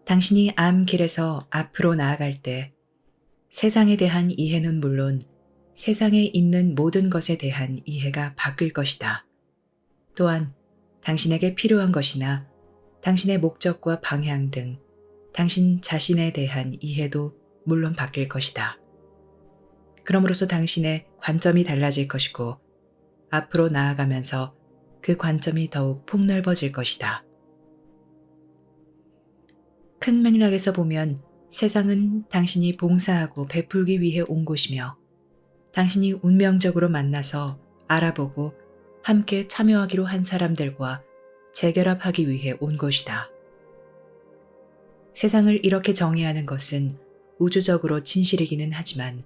당신이 암 길에서 앞으로 나아갈 때 세상에 대한 이해는 물론 세상에 있는 모든 것에 대한 이해가 바뀔 것이다. 또한 당신에게 필요한 것이나 당신의 목적과 방향 등 당신 자신에 대한 이해도 물론 바뀔 것이다. 그럼으로써 당신의 관점이 달라질 것이고 앞으로 나아가면서 그 관점이 더욱 폭넓어질 것이다. 큰 맥락에서 보면 세상은 당신이 봉사하고 베풀기 위해 온 곳이며 당신이 운명적으로 만나서 알아보고 함께 참여하기로 한 사람들과 재결합하기 위해 온 것이다. 세상을 이렇게 정의하는 것은 우주적으로 진실이기는 하지만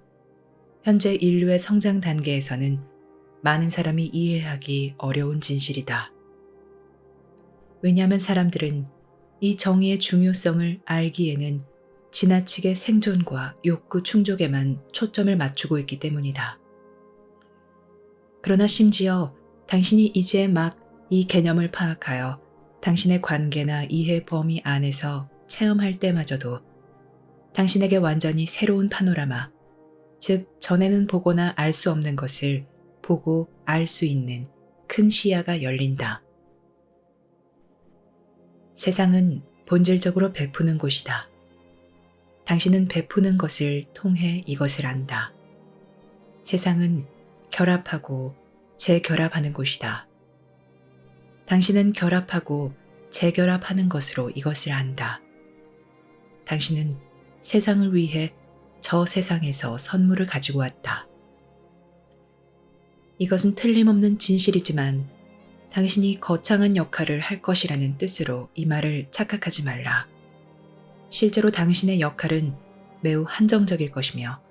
현재 인류의 성장 단계에서는 많은 사람이 이해하기 어려운 진실이다. 왜냐하면 사람들은 이 정의의 중요성을 알기에는 지나치게 생존과 욕구 충족에만 초점을 맞추고 있기 때문이다. 그러나 심지어 당신이 이제 막 이 개념을 파악하여 당신의 관계나 이해 범위 안에서 체험할 때마저도 당신에게 완전히 새로운 파노라마, 즉 전에는 보거나 알 수 없는 것을 보고 알 수 있는 큰 시야가 열린다. 세상은 본질적으로 베푸는 곳이다. 당신은 베푸는 것을 통해 이것을 안다. 세상은 결합하고 재결합하는 곳이다. 당신은 결합하고 재결합하는 것으로 이것을 안다. 당신은 세상을 위해 저 세상에서 선물을 가지고 왔다. 이것은 틀림없는 진실이지만 당신이 거창한 역할을 할 것이라는 뜻으로 이 말을 착각하지 말라. 실제로 당신의 역할은 매우 한정적일 것이며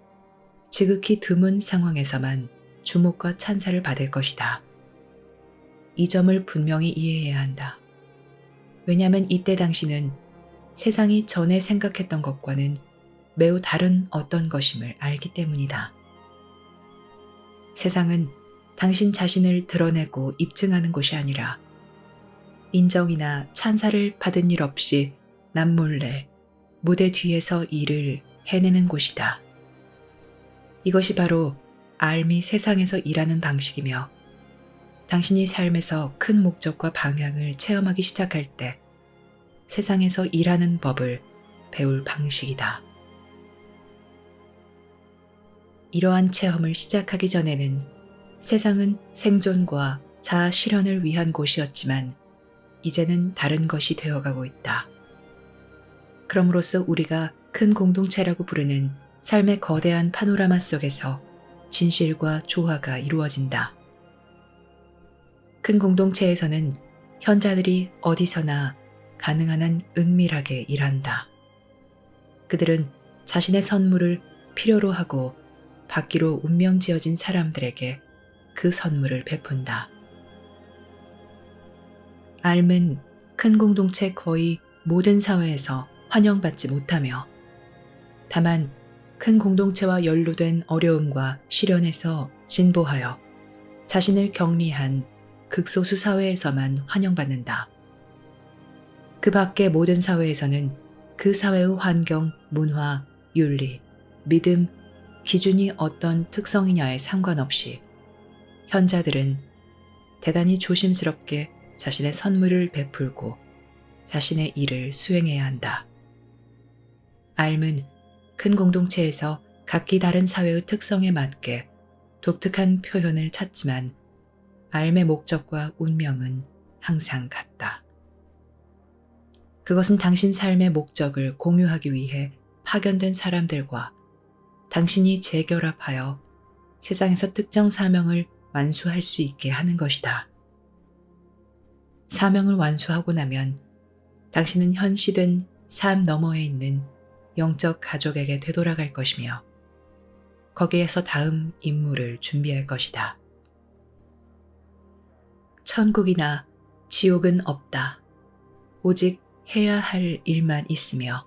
지극히 드문 상황에서만 주목과 찬사를 받을 것이다. 이 점을 분명히 이해해야 한다. 왜냐하면 이때 당신은 세상이 전에 생각했던 것과는 매우 다른 어떤 것임을 알기 때문이다. 세상은 당신 자신을 드러내고 입증하는 곳이 아니라 인정이나 찬사를 받은 일 없이 남몰래 무대 뒤에서 일을 해내는 곳이다. 이것이 바로 알미 세상에서 일하는 방식이며 당신이 삶에서 큰 목적과 방향을 체험하기 시작할 때 세상에서 일하는 법을 배울 방식이다. 이러한 체험을 시작하기 전에는 세상은 생존과 자아 실현을 위한 곳이었지만 이제는 다른 것이 되어가고 있다. 그럼으로써 우리가 큰 공동체라고 부르는 삶의 거대한 파노라마 속에서 진실과 조화가 이루어진다. 큰 공동체에서는 현자들이 어디서나 가능한 한 은밀하게 일한다. 그들은 자신의 선물을 필요로 하고 받기로 운명지어진 사람들에게 그 선물을 베푼다. 알은 큰 공동체 거의 모든 사회에서 환영받지 못하며 다만 큰 공동체와 연루된 어려움과 시련에서 진보하여 자신을 격리한 극소수 사회에서만 환영받는다. 그 밖의 모든 사회에서는 그 사회의 환경, 문화, 윤리, 믿음, 기준이 어떤 특성이냐에 상관없이 현자들은 대단히 조심스럽게 자신의 선물을 베풀고 자신의 일을 수행해야 한다. 알은 큰 공동체에서 각기 다른 사회의 특성에 맞게 독특한 표현을 찾지만 알의 목적과 운명은 항상 같다. 그것은 당신 삶의 목적을 공유하기 위해 파견된 사람들과 당신이 재결합하여 세상에서 특정 사명을 완수할 수 있게 하는 것이다. 사명을 완수하고 나면 당신은 현시된 삶 너머에 있는 영적 가족에게 되돌아갈 것이며 거기에서 다음 임무를 준비할 것이다. 천국이나 지옥은 없다. 오직 해야 할 일만 있으며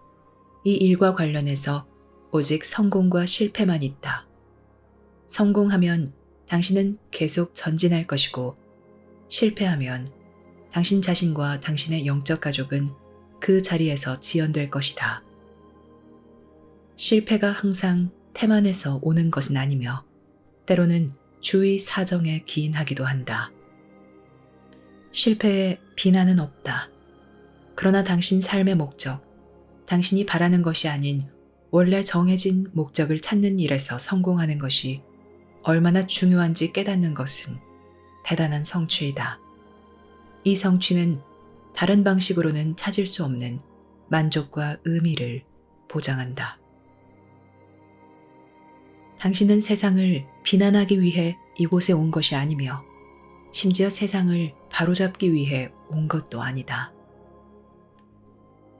이 일과 관련해서 오직 성공과 실패만 있다. 성공하면 당신은 계속 전진할 것이고 실패하면 당신 자신과 당신의 영적 가족은 그 자리에서 지연될 것이다. 실패가 항상 태만에서 오는 것은 아니며 때로는 주위 사정에 기인하기도 한다. 실패에 비난은 없다. 그러나 당신 삶의 목적, 당신이 바라는 것이 아닌 원래 정해진 목적을 찾는 일에서 성공하는 것이 얼마나 중요한지 깨닫는 것은 대단한 성취이다. 이 성취는 다른 방식으로는 찾을 수 없는 만족과 의미를 보장한다. 당신은 세상을 비난하기 위해 이곳에 온 것이 아니며 심지어 세상을 바로잡기 위해 온 것도 아니다.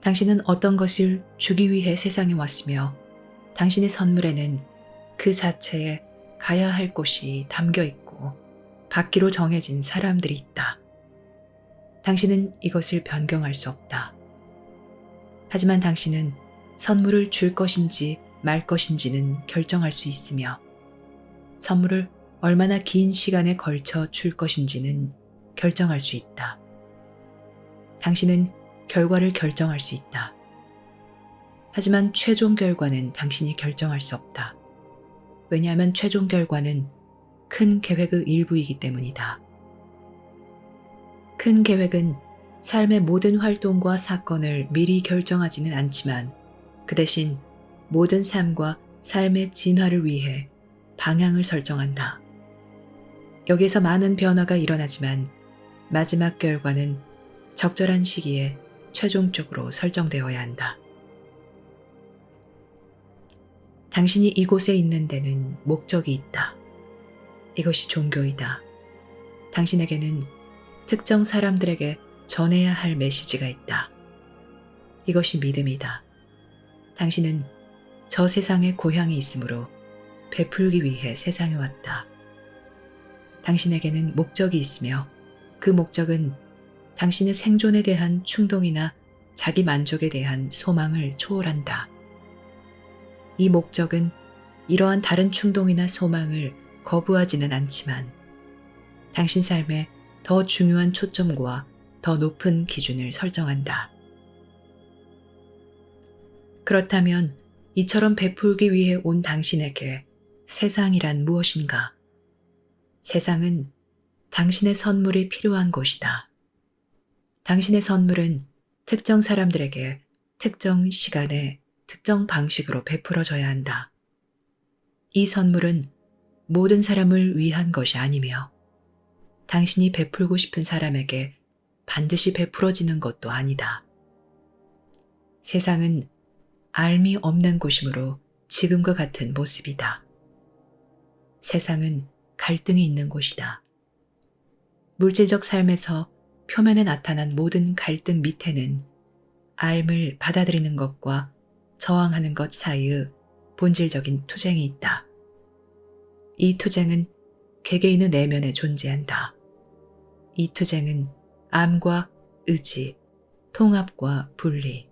당신은 어떤 것을 주기 위해 세상에 왔으며 당신의 선물에는 그 자체에 가야 할 곳이 담겨 있고 받기로 정해진 사람들이 있다. 당신은 이것을 변경할 수 없다. 하지만 당신은 선물을 줄 것인지 말 것인지는 결정할 수 있으며 선물을 얼마나 긴 시간에 걸쳐 줄 것인지는 결정할 수 있다. 당신은 결과를 결정할 수 있다. 하지만 최종 결과는 당신이 결정할 수 없다. 왜냐하면 최종 결과는 큰 계획의 일부이기 때문이다. 큰 계획은 삶의 모든 활동과 사건을 미리 결정하지는 않지만 그 대신 모든 삶과 삶의 진화를 위해 방향을 설정한다. 여기에서 많은 변화가 일어나지만 마지막 결과는 적절한 시기에 최종적으로 설정되어야 한다. 당신이 이곳에 있는 데는 목적이 있다. 이것이 종교이다. 당신에게는 특정 사람들에게 전해야 할 메시지가 있다. 이것이 믿음이다. 당신은 저 세상에 고향이 있으므로 베풀기 위해 세상에 왔다. 당신에게는 목적이 있으며 그 목적은 당신의 생존에 대한 충동이나 자기 만족에 대한 소망을 초월한다. 이 목적은 이러한 다른 충동이나 소망을 거부하지는 않지만 당신 삶에 더 중요한 초점과 더 높은 기준을 설정한다. 그렇다면 이처럼 베풀기 위해 온 당신에게 세상이란 무엇인가? 세상은 당신의 선물이 필요한 곳이다. 당신의 선물은 특정 사람들에게 특정 시간에 특정 방식으로 베풀어져야 한다. 이 선물은 모든 사람을 위한 것이 아니며 당신이 베풀고 싶은 사람에게 반드시 베풀어지는 것도 아니다. 세상은 알미 없는 곳이므로 지금과 같은 모습이다. 세상은 갈등이 있는 곳이다. 물질적 삶에서 표면에 나타난 모든 갈등 밑에는 알 받아들이는 것과 저항하는 것 사이의 본질적인 투쟁이 있다. 이 투쟁은 개개인의 내면에 존재한다. 이 투쟁은 암과 의지, 통합과 분리,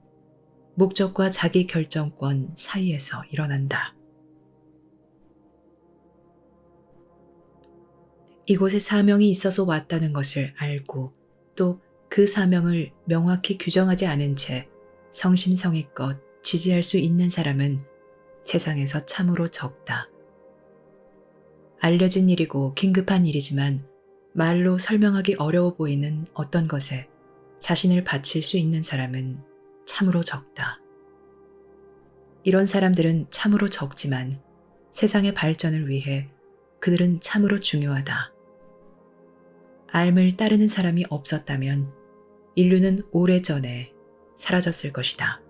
목적과 자기 결정권 사이에서 일어난다. 이곳에 사명이 있어서 왔다는 것을 알고 또 그 사명을 명확히 규정하지 않은 채 성심성의껏 지지할 수 있는 사람은 세상에서 참으로 적다. 알려진 일이고 긴급한 일이지만 말로 설명하기 어려워 보이는 어떤 것에 자신을 바칠 수 있는 사람은 참으로 적다. 이런 사람들은 참으로 적지만 세상의 발전을 위해 그들은 참으로 중요하다. 알을 따르는 사람이 없었다면 인류는 오래전에 사라졌을 것이다.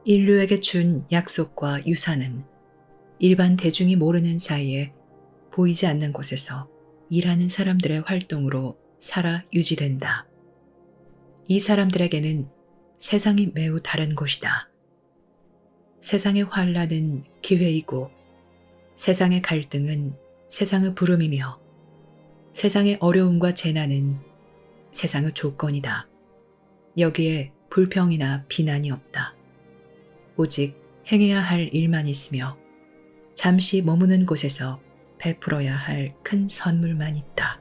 인류에게 준 약속과 유산은 일반 대중이 모르는 사이에 보이지 않는 곳에서 일하는 사람들의 활동으로 살아 유지된다. 이 사람들에게는 세상이 매우 다른 곳이다. 세상의 환란은 기회이고 세상의 갈등은 세상의 부름이며 세상의 어려움과 재난은 세상의 조건이다. 여기에 불평이나 비난이 없다. 오직 행해야 할 일만 있으며 잠시 머무는 곳에서 베풀어야 할 큰 선물만 있다.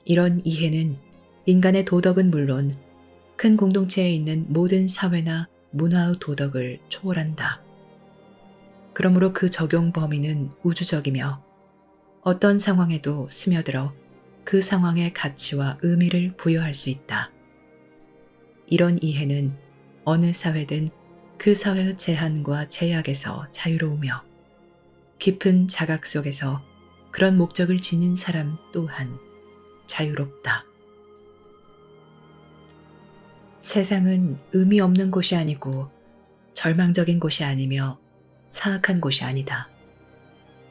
이런 이해는 인간의 도덕은 물론 큰 공동체에 있는 모든 사회나 문화의 도덕을 초월한다. 그러므로 그 적용 범위는 우주적이며 어떤 상황에도 스며들어 그 상황의 가치와 의미를 부여할 수 있다. 이런 이해는 어느 사회든 그 사회의 제한과 제약에서 자유로우며 깊은 자각 속에서 그런 목적을 지닌 사람 또한 자유롭다. 세상은 의미 없는 곳이 아니고 절망적인 곳이 아니며 사악한 곳이 아니다.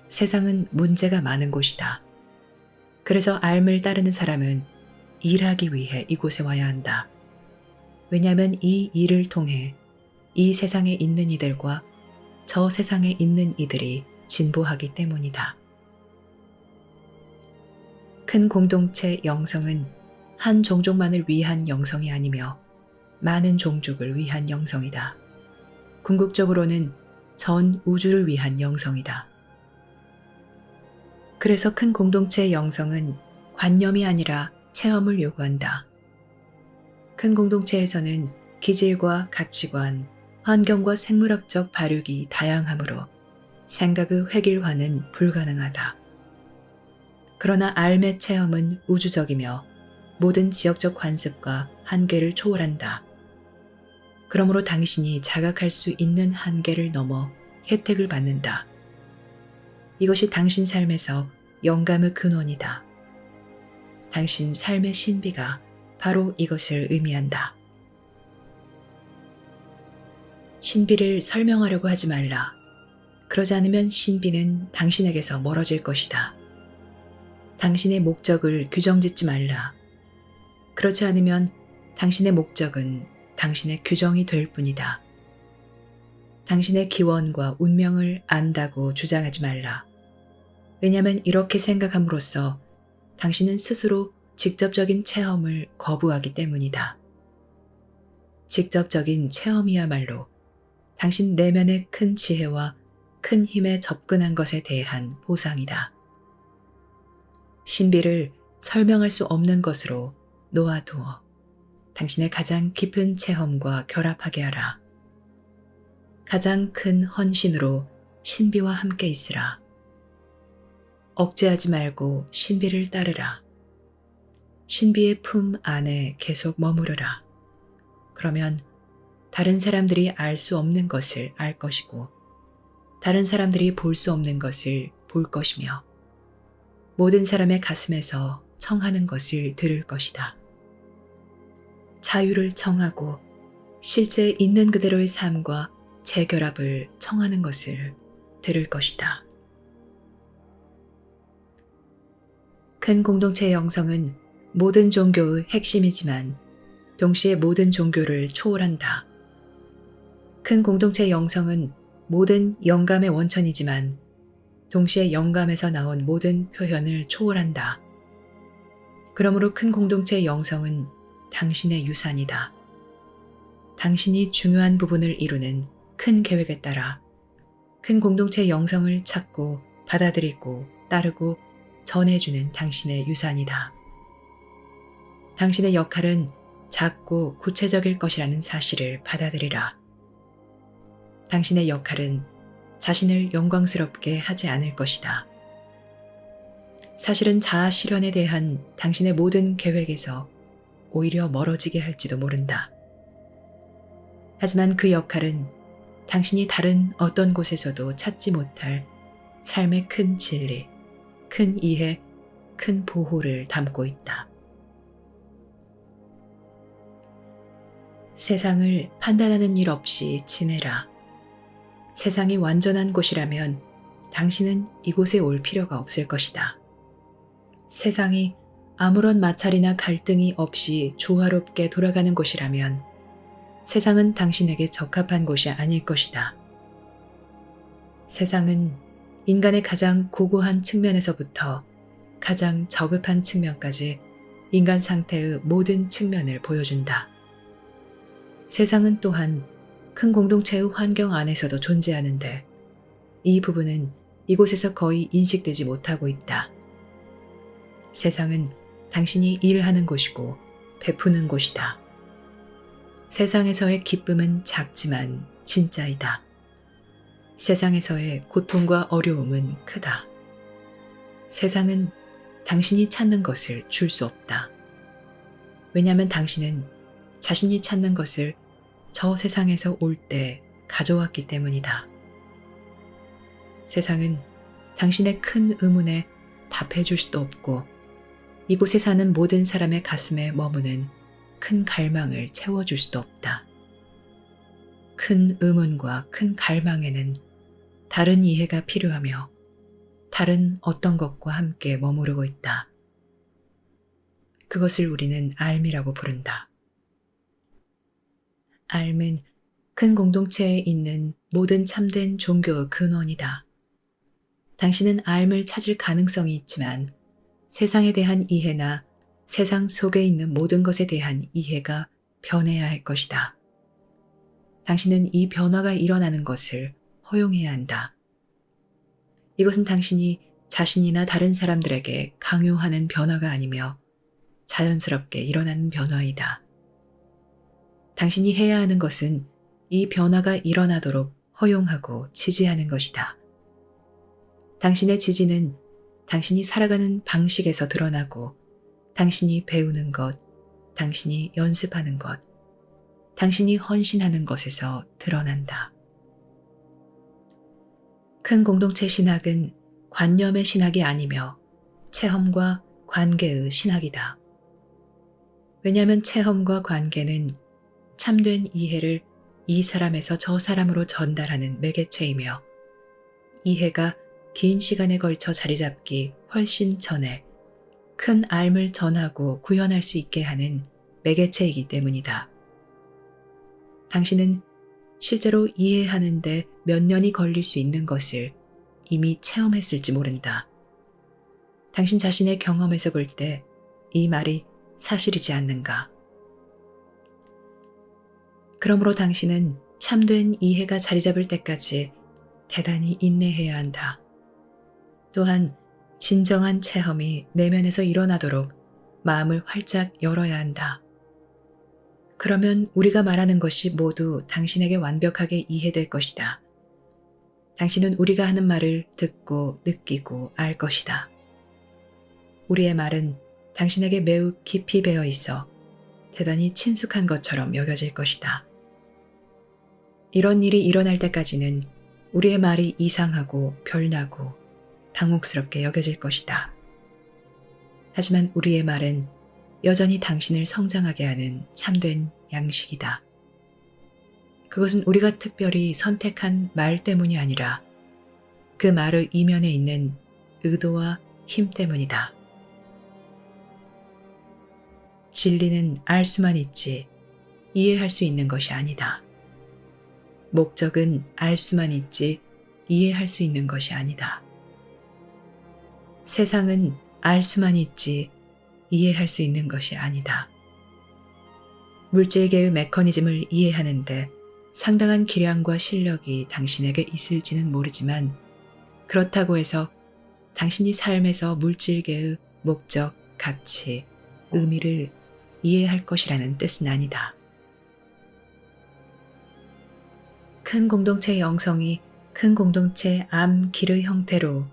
세상은 문제가 많은 곳이다. 그래서 삶을 따르는 사람은 일하기 위해 이곳에 와야 한다. 왜냐하면 이 일을 통해 이 세상에 있는 이들과 저 세상에 있는 이들이 진보하기 때문이다. 큰 공동체 영성은 한 종족만을 위한 영성이 아니며 많은 종족을 위한 영성이다. 궁극적으로는 전 우주를 위한 영성이다. 그래서 큰 공동체 영성은 관념이 아니라 체험을 요구한다. 큰 공동체에서는 기질과 가치관, 환경과 생물학적 발육이 다양하므로 생각의 획일화는 불가능하다. 그러나 삶의 체험은 우주적이며 모든 지역적 관습과 한계를 초월한다. 그러므로 당신이 자각할 수 있는 한계를 넘어 혜택을 받는다. 이것이 당신 삶에서 영감의 근원이다. 당신 삶의 신비가 바로 이것을 의미한다. 신비를 설명하려고 하지 말라. 그러지 않으면 신비는 당신에게서 멀어질 것이다. 당신의 목적을 규정짓지 말라. 그렇지 않으면 당신의 목적은 당신의 규정이 될 뿐이다. 당신의 기원과 운명을 안다고 주장하지 말라. 왜냐하면 이렇게 생각함으로써 당신은 스스로 직접적인 체험을 거부하기 때문이다. 직접적인 체험이야말로 당신 내면의 큰 지혜와 큰 힘에 접근한 것에 대한 보상이다. 신비를 설명할 수 없는 것으로 놓아두어 당신의 가장 깊은 체험과 결합하게 하라. 가장 큰 헌신으로 신비와 함께 있으라. 억제하지 말고 신비를 따르라. 신비의 품 안에 계속 머무르라. 그러면 다른 사람들이 알 수 없는 것을 알 것이고 다른 사람들이 볼 수 없는 것을 볼 것이며 모든 사람의 가슴에서 청하는 것을 들을 것이다. 자유를 청하고 실제 있는 그대로의 삶과 재결합을 청하는 것을 들을 것이다. 큰 공동체의 영성은 모든 종교의 핵심이지만 동시에 모든 종교를 초월한다. 큰 공동체의 영성은 모든 영감의 원천이지만 동시에 영감에서 나온 모든 표현을 초월한다. 그러므로 큰 공동체의 영성은 당신의 유산이다. 당신이 중요한 부분을 이루는 큰 계획에 따라 큰 공동체의 영성을 찾고 받아들이고 따르고 전해주는 당신의 유산이다. 당신의 역할은 작고 구체적일 것이라는 사실을 받아들이라. 당신의 역할은 자신을 영광스럽게 하지 않을 것이다. 사실은 자아 실현에 대한 당신의 모든 계획에서 오히려 멀어지게 할지도 모른다. 하지만 그 역할은 당신이 다른 어떤 곳에서도 찾지 못할 삶의 큰 진리, 큰 이해, 큰 보호를 담고 있다. 세상을 판단하는 일 없이 지내라. 세상이 완전한 곳이라면 당신은 이곳에 올 필요가 없을 것이다. 세상이 아무런 마찰이나 갈등이 없이 조화롭게 돌아가는 곳이라면 세상은 당신에게 적합한 곳이 아닐 것이다. 세상은 인간의 가장 고고한 측면에서부터 가장 저급한 측면까지 인간 상태의 모든 측면을 보여준다. 세상은 또한 큰 공동체의 환경 안에서도 존재하는데 이 부분은 이곳에서 거의 인식되지 못하고 있다. 세상은 당신이 일하는 곳이고 베푸는 곳이다. 세상에서의 기쁨은 작지만 진짜이다. 세상에서의 고통과 어려움은 크다. 세상은 당신이 찾는 것을 줄 수 없다. 왜냐하면 당신은 자신이 찾는 것을 저 세상에서 올 때 가져왔기 때문이다. 세상은 당신의 큰 의문에 답해 줄 수도 없고 이곳에 사는 모든 사람의 가슴에 머무는 큰 갈망을 채워줄 수도 없다. 큰 의문과 큰 갈망에는 다른 이해가 필요하며 다른 어떤 것과 함께 머무르고 있다. 그것을 우리는 알미라고 부른다. 알은 큰 공동체에 있는 모든 참된 종교의 근원이다. 당신은 알을 찾을 가능성이 있지만 세상에 대한 이해나 세상 속에 있는 모든 것에 대한 이해가 변해야 할 것이다. 당신은 이 변화가 일어나는 것을 허용해야 한다. 이것은 당신이 자신이나 다른 사람들에게 강요하는 변화가 아니며 자연스럽게 일어나는 변화이다. 당신이 해야 하는 것은 이 변화가 일어나도록 허용하고 지지하는 것이다. 당신의 지지는 당신이 살아가는 방식에서 드러나고 당신이 배우는 것, 당신이 연습하는 것, 당신이 헌신하는 것에서 드러난다. 큰 공동체 신학은 관념의 신학이 아니며 체험과 관계의 신학이다. 왜냐하면 체험과 관계는 참된 이해를 이 사람에서 저 사람으로 전달하는 매개체이며 이해가 긴 시간에 걸쳐 자리 잡기 훨씬 전에 큰 알을 전하고 구현할 수 있게 하는 매개체이기 때문이다. 당신은 실제로 이해하는데 몇 년이 걸릴 수 있는 것을 이미 체험했을지 모른다. 당신 자신의 경험에서 볼 때 이 말이 사실이지 않는가? 그러므로 당신은 참된 이해가 자리 잡을 때까지 대단히 인내해야 한다. 또한 진정한 체험이 내면에서 일어나도록 마음을 활짝 열어야 한다. 그러면 우리가 말하는 것이 모두 당신에게 완벽하게 이해될 것이다. 당신은 우리가 하는 말을 듣고 느끼고 알 것이다. 우리의 말은 당신에게 매우 깊이 배어 있어 대단히 친숙한 것처럼 여겨질 것이다. 이런 일이 일어날 때까지는 우리의 말이 이상하고 별나고 당혹스럽게 여겨질 것이다. 하지만 우리의 말은 여전히 당신을 성장하게 하는 참된 양식이다. 그것은 우리가 특별히 선택한 말 때문이 아니라 그 말의 이면에 있는 의도와 힘 때문이다. 진리는 알 수만 있지 이해할 수 있는 것이 아니다. 목적은 알 수만 있지 이해할 수 있는 것이 아니다. 세상은 알 수만 있지 이해할 수 있는 것이 아니다. 물질계의 메커니즘을 이해하는데 상당한 기량과 실력이 당신에게 있을지는 모르지만 그렇다고 해서 당신이 삶에서 물질계의 목적, 가치, 의미를 이해할 것이라는 뜻은 아니다. 큰 공동체 영성이 큰 공동체 암길의 형태로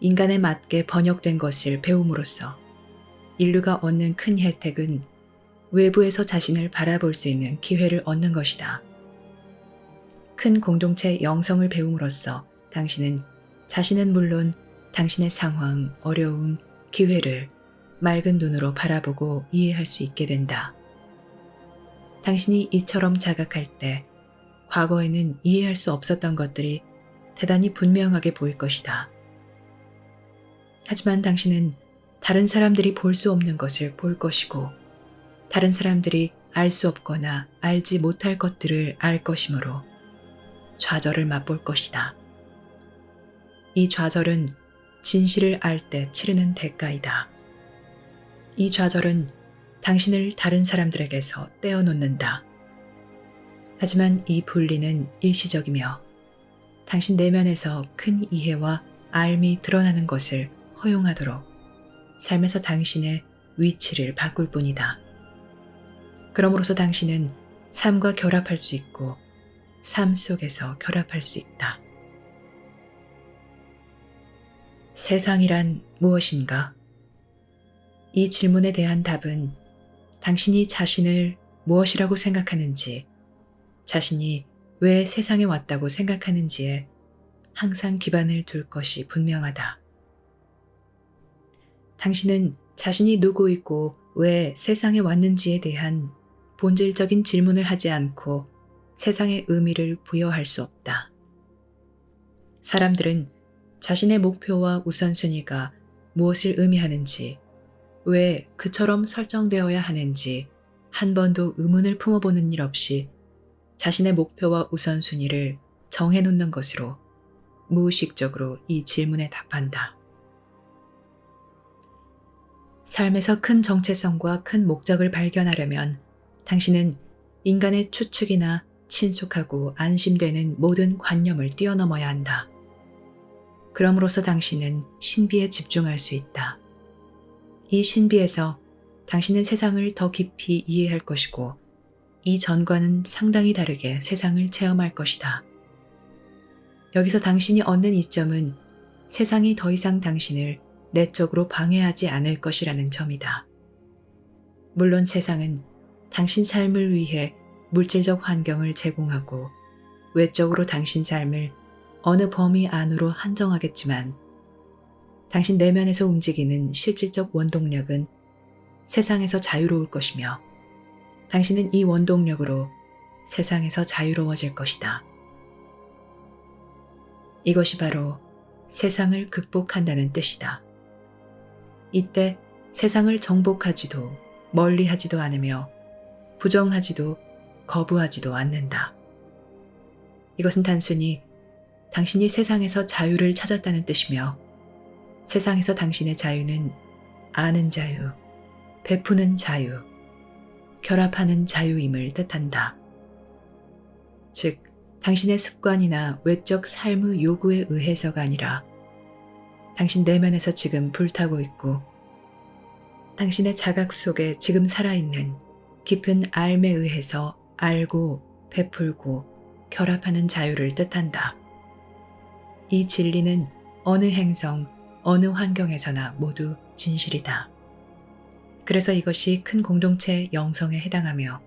인간에 맞게 번역된 것을 배움으로써 인류가 얻는 큰 혜택은 외부에서 자신을 바라볼 수 있는 기회를 얻는 것이다. 큰 공동체 영성을 배움으로써 당신은 자신은 물론 당신의 상황, 어려움, 기회를 맑은 눈으로 바라보고 이해할 수 있게 된다. 당신이 이처럼 자각할 때 과거에는 이해할 수 없었던 것들이 대단히 분명하게 보일 것이다. 하지만 당신은 다른 사람들이 볼 수 없는 것을 볼 것이고 다른 사람들이 알 수 없거나 알지 못할 것들을 알 것이므로 좌절을 맛볼 것이다. 이 좌절은 진실을 알 때 치르는 대가이다. 이 좌절은 당신을 다른 사람들에게서 떼어놓는다. 하지만 이 분리는 일시적이며 당신 내면에서 큰 이해와 알미 드러나는 것을 허용하도록 삶에서 당신의 위치를 바꿀 뿐이다. 그럼으로써 당신은 삶과 결합할 수 있고 삶 속에서 결합할 수 있다. 세상이란 무엇인가? 이 질문에 대한 답은 당신이 자신을 무엇이라고 생각하는지, 자신이 왜 세상에 왔다고 생각하는지에 항상 기반을 둘 것이 분명하다. 당신은 자신이 누구이고 왜 세상에 왔는지에 대한 본질적인 질문을 하지 않고 세상의 의미를 부여할 수 없다. 사람들은 자신의 목표와 우선순위가 무엇을 의미하는지, 왜 그처럼 설정되어야 하는지 한 번도 의문을 품어보는 일 없이 자신의 목표와 우선순위를 정해놓는 것으로 무의식적으로 이 질문에 답한다. 삶에서 큰 정체성과 큰 목적을 발견하려면 당신은 인간의 추측이나 친숙하고 안심되는 모든 관념을 뛰어넘어야 한다. 그럼으로써 당신은 신비에 집중할 수 있다. 이 신비에서 당신은 세상을 더 깊이 이해할 것이고 이전과는 상당히 다르게 세상을 체험할 것이다. 여기서 당신이 얻는 이점은 세상이 더 이상 당신을 내적으로 방해하지 않을 것이라는 점이다. 물론 세상은 당신 삶을 위해 물질적 환경을 제공하고 외적으로 당신 삶을 어느 범위 안으로 한정하겠지만 당신 내면에서 움직이는 실질적 원동력은 세상에서 자유로울 것이며 당신은 이 원동력으로 세상에서 자유로워질 것이다. 이것이 바로 세상을 극복한다는 뜻이다. 이때 세상을 정복하지도 멀리하지도 않으며 부정하지도 거부하지도 않는다. 이것은 단순히 당신이 세상에서 자유를 찾았다는 뜻이며 세상에서 당신의 자유는 아는 자유, 베푸는 자유, 결합하는 자유임을 뜻한다. 즉, 당신의 습관이나 외적 삶의 요구에 의해서가 아니라 당신 내면에서 지금 불타고 있고 당신의 자각 속에 지금 살아있는 깊은 알에 의해서 알고 베풀고 결합하는 자유를 뜻한다. 이 진리는 어느 행성, 어느 환경에서나 모두 진실이다. 그래서 이것이 큰 공동체 영성에 해당하며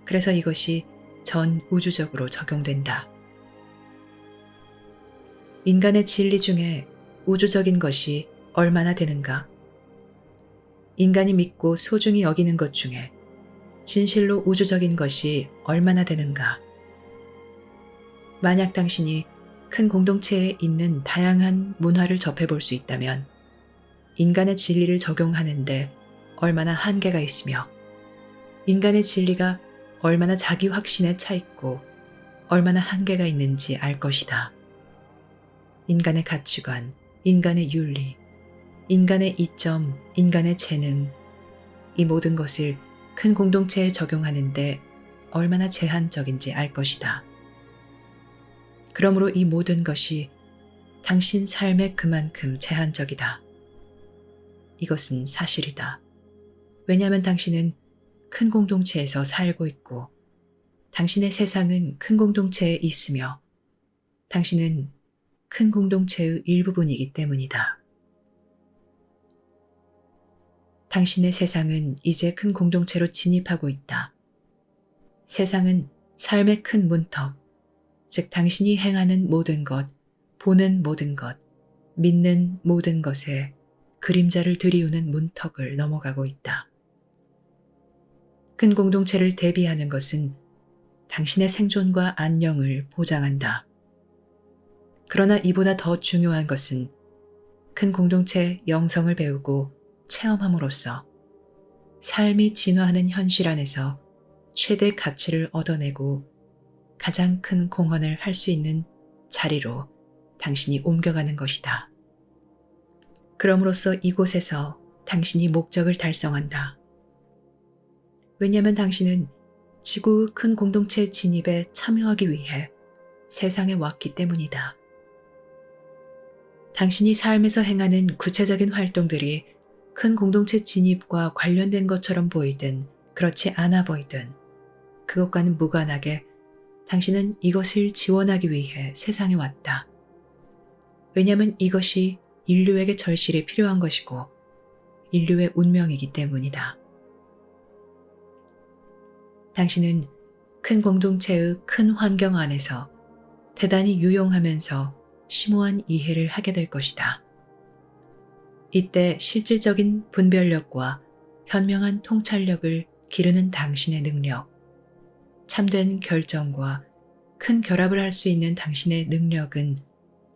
그래서 이것이 전 우주적으로 적용된다. 인간의 진리 중에 우주적인 것이 얼마나 되는가? 인간이 믿고 소중히 여기는 것 중에 진실로 우주적인 것이 얼마나 되는가? 만약 당신이 큰 공동체에 있는 다양한 문화를 접해볼 수 있다면 인간의 진리를 적용하는데 얼마나 한계가 있으며 인간의 진리가 얼마나 자기 확신에 차 있고 얼마나 한계가 있는지 알 것이다. 인간의 가치관, 인간의 윤리, 인간의 이점, 인간의 재능, 이 모든 것을 큰 공동체에 적용하는데 얼마나 제한적인지 알 것이다. 그러므로 이 모든 것이 당신 삶에 그만큼 제한적이다. 이것은 사실이다. 왜냐하면 당신은 큰 공동체에서 살고 있고 당신의 세상은 큰 공동체에 있으며 당신은 큰 공동체의 일부분이기 때문이다. 당신의 세상은 이제 큰 공동체로 진입하고 있다. 세상은 삶의 큰 문턱, 즉 당신이 행하는 모든 것, 보는 모든 것, 믿는 모든 것에 그림자를 들이우는 문턱을 넘어가고 있다. 큰 공동체를 대비하는 것은 당신의 생존과 안녕을 보장한다. 그러나 이보다 더 중요한 것은 큰 공동체 영성을 배우고 체험함으로써 삶이 진화하는 현실 안에서 최대 가치를 얻어내고 가장 큰 공헌을 할 수 있는 자리로 당신이 옮겨가는 것이다. 그럼으로써 이곳에서 당신이 목적을 달성한다. 왜냐하면 당신은 지구의 큰 공동체 진입에 참여하기 위해 세상에 왔기 때문이다. 당신이 삶에서 행하는 구체적인 활동들이 큰 공동체 진입과 관련된 것처럼 보이든 그렇지 않아 보이든 그것과는 무관하게 당신은 이것을 지원하기 위해 세상에 왔다. 왜냐하면 이것이 인류에게 절실히 필요한 것이고 인류의 운명이기 때문이다. 당신은 큰 공동체의 큰 환경 안에서 대단히 유용하면서 심오한 이해를 하게 될 것이다. 이때 실질적인 분별력과 현명한 통찰력을 기르는 당신의 능력, 참된 결정과 큰 결합을 할 수 있는 당신의 능력은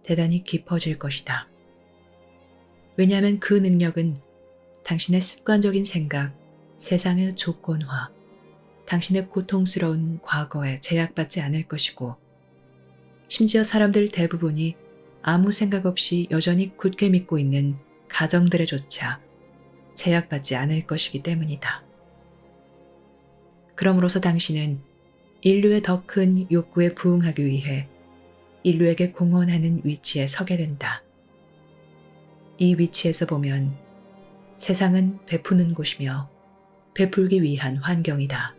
대단히 깊어질 것이다. 왜냐하면 그 능력은 당신의 습관적인 생각, 세상의 조건화, 당신의 고통스러운 과거에 제약받지 않을 것이고, 심지어 사람들 대부분이 아무 생각 없이 여전히 굳게 믿고 있는 가정들에조차 제약받지 않을 것이기 때문이다. 그러므로서 당신은 인류의 더 큰 욕구에 부응하기 위해 인류에게 공헌하는 위치에 서게 된다. 이 위치에서 보면 세상은 베푸는 곳이며 베풀기 위한 환경이다.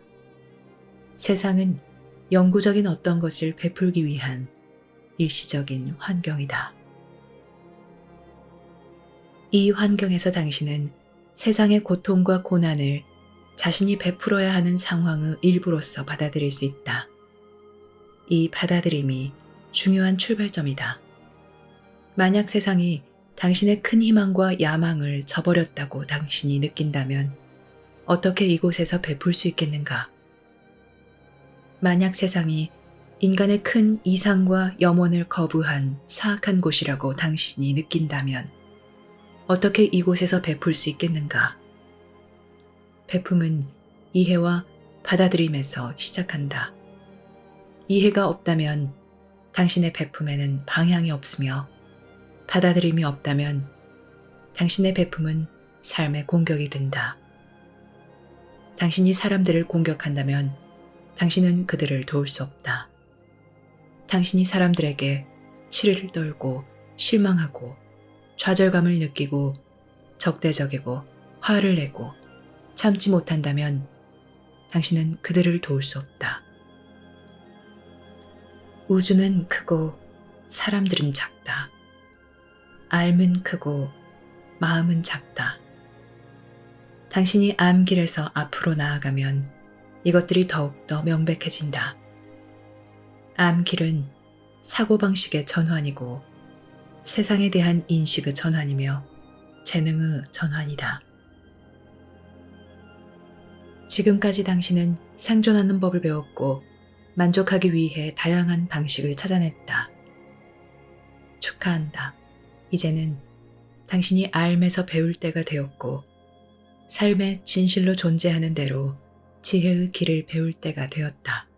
세상은 영구적인 어떤 것을 베풀기 위한 일시적인 환경이다. 이 환경에서 당신은 세상의 고통과 고난을 자신이 베풀어야 하는 상황의 일부로서 받아들일 수 있다. 이 받아들임이 중요한 출발점이다. 만약 세상이 당신의 큰 희망과 야망을 저버렸다고 당신이 느낀다면 어떻게 이곳에서 베풀 수 있겠는가? 만약 세상이 인간의 큰 이상과 염원을 거부한 사악한 곳이라고 당신이 느낀다면 어떻게 이곳에서 베풀 수 있겠는가? 베품은 이해와 받아들임에서 시작한다. 이해가 없다면 당신의 베품에는 방향이 없으며 받아들임이 없다면 당신의 베품은 삶의 공격이 된다. 당신이 사람들을 공격한다면 당신은 그들을 도울 수 없다. 당신이 사람들에게 치를 떨고 실망하고 좌절감을 느끼고 적대적이고 화를 내고 참지 못한다면 당신은 그들을 도울 수 없다. 우주는 크고 사람들은 작다. 삶은 크고 마음은 작다. 당신이 암길에서 앞으로 나아가면 이것들이 더욱더 명백해진다. 암길은 사고방식의 전환이고 세상에 대한 인식의 전환이며 재능의 전환이다. 지금까지 당신은 생존하는 법을 배웠고 만족하기 위해 다양한 방식을 찾아냈다. 축하한다. 이제는 당신이 삶에서 배울 때가 되었고 삶의 진실로 존재하는 대로 지혜의 길을 배울 때가 되었다.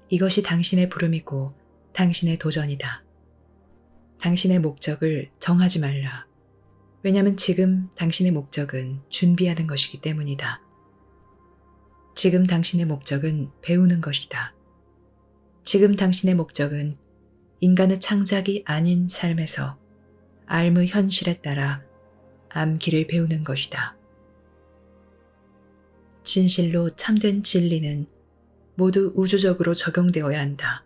이것이 당신의 부름이고 당신의 도전이다. 당신의 목적을 정하지 말라. 왜냐하면 지금 당신의 목적은 준비하는 것이기 때문이다. 지금 당신의 목적은 배우는 것이다. 지금 당신의 목적은 인간의 창작이 아닌 삶에서 삶의 현실에 따라 암기를 배우는 것이다. 진실로 참된 진리는 모두 우주적으로 적용되어야 한다.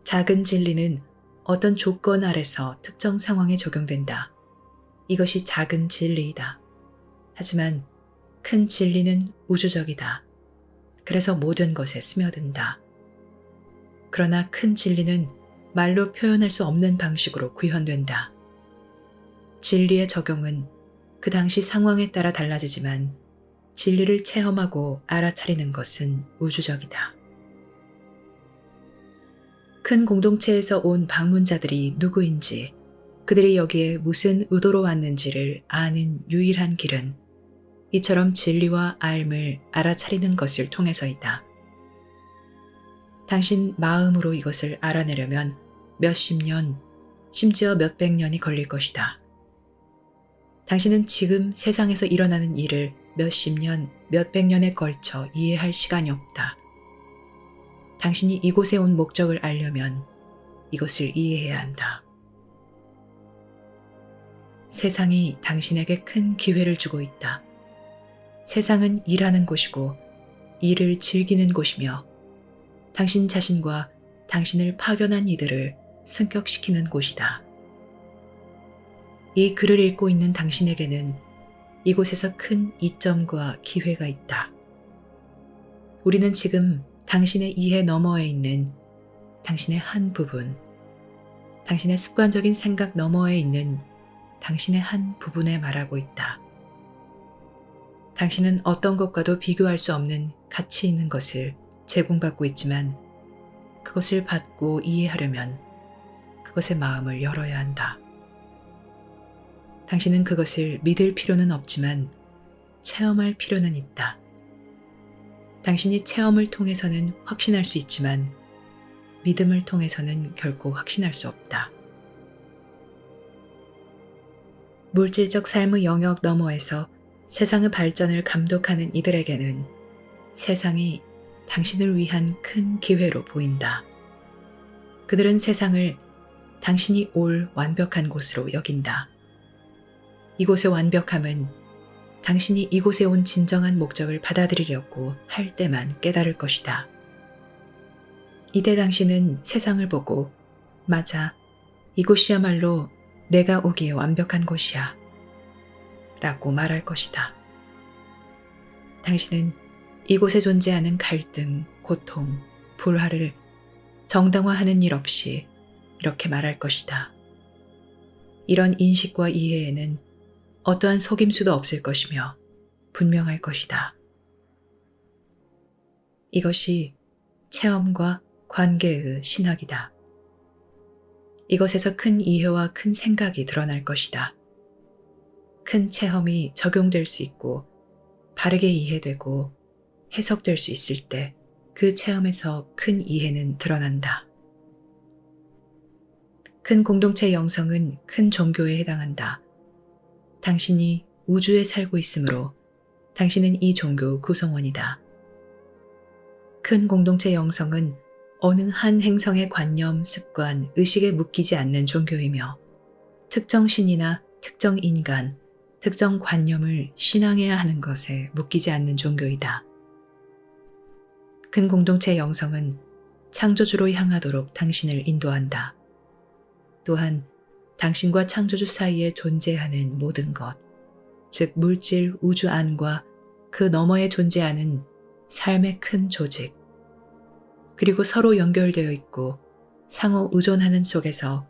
작은 진리는 어떤 조건 아래서 특정 상황에 적용된다. 이것이 작은 진리이다. 하지만 큰 진리는 우주적이다. 그래서 모든 것에 스며든다. 그러나 큰 진리는 말로 표현할 수 없는 방식으로 구현된다. 진리의 적용은 그 당시 상황에 따라 달라지지만 진리를 체험하고 알아차리는 것은 우주적이다. 큰 공동체에서 온 방문자들이 누구인지, 그들이 여기에 무슨 의도로 왔는지를 아는 유일한 길은 이처럼 진리와 삶을 알아차리는 것을 통해서이다. 당신 마음으로 이것을 알아내려면 몇십 년, 심지어 몇백 년이 걸릴 것이다. 당신은 지금 세상에서 일어나는 일을 몇십 년, 몇백 년에 걸쳐 이해할 시간이 없다. 당신이 이곳에 온 목적을 알려면 이것을 이해해야 한다. 세상이 당신에게 큰 기회를 주고 있다. 세상은 일하는 곳이고 일을 즐기는 곳이며 당신 자신과 당신을 파견한 이들을 승격시키는 곳이다. 이 글을 읽고 있는 당신에게는 이곳에서 큰 이점과 기회가 있다. 우리는 지금 당신의 이해 너머에 있는 당신의 한 부분, 당신의 습관적인 생각 너머에 있는 당신의 한 부분에 말하고 있다. 당신은 어떤 것과도 비교할 수 없는 가치 있는 것을 제공받고 있지만 그것을 받고 이해하려면 그것의 마음을 열어야 한다. 당신은 그것을 믿을 필요는 없지만 체험할 필요는 있다. 당신이 체험을 통해서는 확신할 수 있지만 믿음을 통해서는 결코 확신할 수 없다. 물질적 삶의 영역 너머에서 세상의 발전을 감독하는 이들에게는 세상이 당신을 위한 큰 기회로 보인다. 그들은 세상을 당신이 올 완벽한 곳으로 여긴다. 이곳의 완벽함은 당신이 이곳에 온 진정한 목적을 받아들이려고 할 때만 깨달을 것이다. 이때 당신은 세상을 보고 맞아, 이곳이야말로 내가 오기에 완벽한 곳이야 라고 말할 것이다. 당신은 이곳에 존재하는 갈등, 고통, 불화를 정당화하는 일 없이 이렇게 말할 것이다. 이런 인식과 이해에는 어떠한 속임수도 없을 것이며 분명할 것이다. 이것이 체험과 관계의 신학이다. 이것에서 큰 이해와 큰 생각이 드러날 것이다. 큰 체험이 적용될 수 있고 바르게 이해되고 해석될 수 있을 때 그 체험에서 큰 이해는 드러난다. 큰 공동체 영성은 큰 종교에 해당한다. 당신이 우주에 살고 있으므로 당신은 이 종교 구성원이다. 큰 공동체 영성은 어느 한 행성의 관념, 습관, 의식에 묶이지 않는 종교이며 특정 신이나 특정 인간, 특정 관념을 신앙해야 하는 것에 묶이지 않는 종교이다. 큰 공동체 영성은 창조주로 향하도록 당신을 인도한다. 또한 당신과 창조주 사이에 존재하는 모든 것, 즉 물질 우주 안과 그 너머에 존재하는 삶의 큰 조직, 그리고 서로 연결되어 있고 상호 의존하는 속에서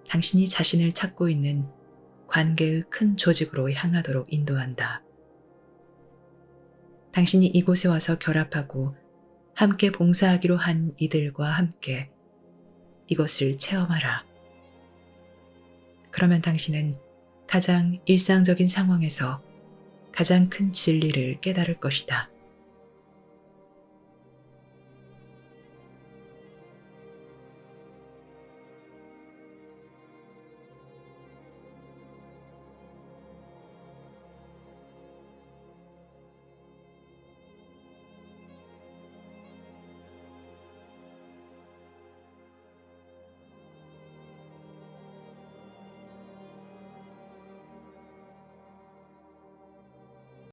당신이 자신을 찾고 있는 관계의 큰 조직으로 향하도록 인도한다. 당신이 이곳에 와서 결합하고 함께 봉사하기로 한 이들과 함께 이것을 체험하라. 그러면 당신은 가장 일상적인 상황에서 가장 큰 진리를 깨달을 것이다.